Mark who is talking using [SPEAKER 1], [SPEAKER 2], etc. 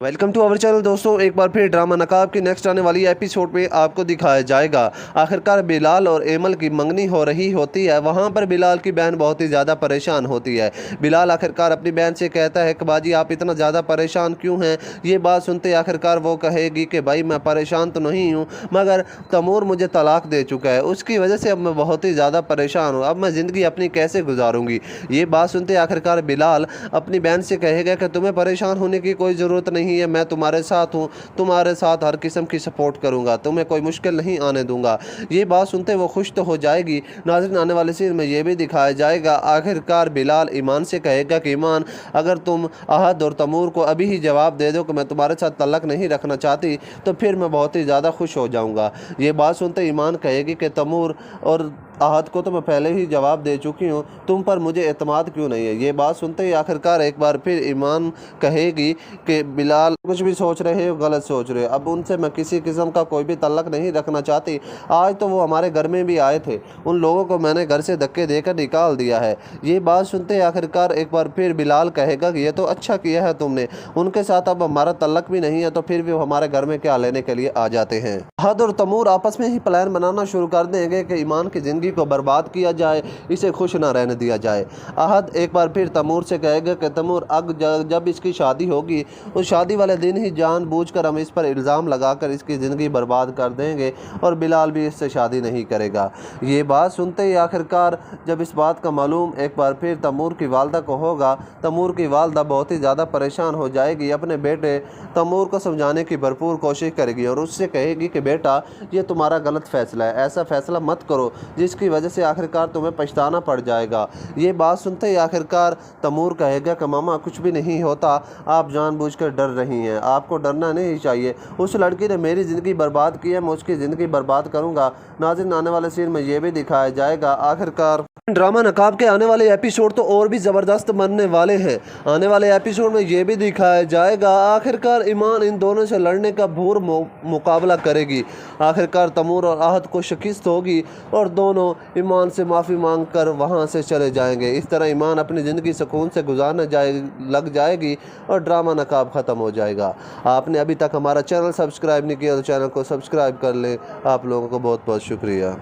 [SPEAKER 1] Welcome to our channel दोस्तों। एक बार फिर ड्रामा नकाब की नेक्स्ट आने वाली एपिसोड में आपको दिखाया जाएगा। आखिरकार बिलाल और एमल की मंगनी हो रही होती है। वहां पर बिलाल की बहन बहुत ही ज़्यादा परेशान होती है। बिलाल आखिरकार अपनी बहन से कहता है कि बाजी आप इतना ज़्यादा परेशान क्यों हैं। ये बात सुनते आखिरकार वो कहेगी कि भाई मैं परेशान तो नहीं हूँ, मगर तैमूर मुझे तलाक दे चुका है, उसकी वजह से अब मैं बहुत ही ज़्यादा परेशान हूँ। अब मैं ज़िंदगी अपनी कैसे गुजारूँगी। ये बात सुनते आखिरकार बिलाल अपनी बहन से कहेगा कि तुम्हें परेशान होने की कोई ज़रूरत नहीं है, मैं तुम्हारे साथ हूँ, तुम्हारे साथ हर किस्म की सपोर्ट करूँगा, तुम्हें कोई मुश्किल नहीं आने दूंगा। ये बात सुनते वो खुश तो हो जाएगी। नाज़रीन, आने वाले सीन में ये भी दिखाया जाएगा आखिरकार बिलाल ईमान से कहेगा कि ईमान, अगर तुम अहद और तैमूर को अभी ही जवाब दे दो कि मैं तुम्हारे साथ तलाक नहीं रखना चाहती, तो फिर मैं बहुत ही ज़्यादा खुश हो जाऊँगा। ये बात सुनते ईमान कहेगी कि तैमूर और अहद को तो मैं पहले ही जवाब दे चुकी हूँ, तुम पर मुझे एतमाद क्यों नहीं है। ये बात सुनते ही आखिरकार एक बार फिर ईमान कहेगी कि बिलाल कुछ भी सोच रहे हो, गलत सोच रहे हो। अब उनसे मैं किसी किस्म का कोई भी तल्लक नहीं रखना चाहती। आज तो वो हमारे घर में भी आए थे, उन लोगों को मैंने घर से धक्के देकर निकाल दिया है। ये बात सुनते ही आखिरकार एक बार फिर बिलाल कहेगा कि ये तो अच्छा किया है तुमने, उनके साथ अब हमारा तल्लक भी नहीं है तो फिर भी वो हमारे घर में क्या लेने के लिए आ जाते हैं। अहद और तैमूर आपस में ही प्लान बनाना शुरू कर देंगे कि ईमान की ज़िंदगी को बर्बाद किया जाए, इसे खुश ना रहने दिया जाए। अहद एक बार फिर तैमूर से कहेगा कि तैमूर, जब इसकी शादी होगी उस शादी वाले दिन ही जानबूझकर हम इस पर इल्ज़ाम लगाकर इसकी ज़िंदगी बर्बाद कर देंगे और बिलाल भी इससे शादी नहीं करेगा। ये बात सुनते ही आखिरकार जब इस बात का मालूम एक बार फिर तैमूर की वालदा को होगा, तैमूर की वालदा बहुत ही ज़्यादा परेशान हो जाएगी। अपने बेटे तैमूर को समझाने की भरपूर कोशिश करेगी और उससे कहेगी कि बेटा, ये तुम्हारा गलत फ़ैसला है, ऐसा फ़ैसला मत करो जिसकी वजह से आखिरकार तुम्हें पछताना पड़ जाएगा। ये बात सुनते ही आखिरकार तैमूर कहेगा कि मामा कुछ भी नहीं होता, आप जानबूझकर डर रही हैं, आपको डरना नहीं चाहिए। उस लड़की ने मेरी ज़िंदगी बर्बाद की है, मैं उसकी ज़िंदगी बर्बाद करूँगा। नाज़रीन, आने वाले सीन में ये भी दिखाया जाएगा आखिरकार ड्रामा नकाब के आने वाले एपिसोड तो और भी ज़बरदस्त बनने वाले हैं। आने वाले एपिसोड में ये भी दिखाया जाएगा आखिरकार ईमान इन दोनों से लड़ने का भूर मुकाबला करेगी। आखिरकार तैमूर और अहद को शिकस्त होगी और दोनों ईमान से माफ़ी मांग कर वहाँ से चले जाएंगे। इस तरह ईमान अपनी ज़िंदगी सुकून से गुजारने लग जाएगी और ड्रामा नकाब ख़त्म हो जाएगा। आपने अभी तक हमारा चैनल सब्सक्राइब नहीं किया तो चैनल को सब्सक्राइब कर लें। आप लोगों को बहुत बहुत शुक्रिया।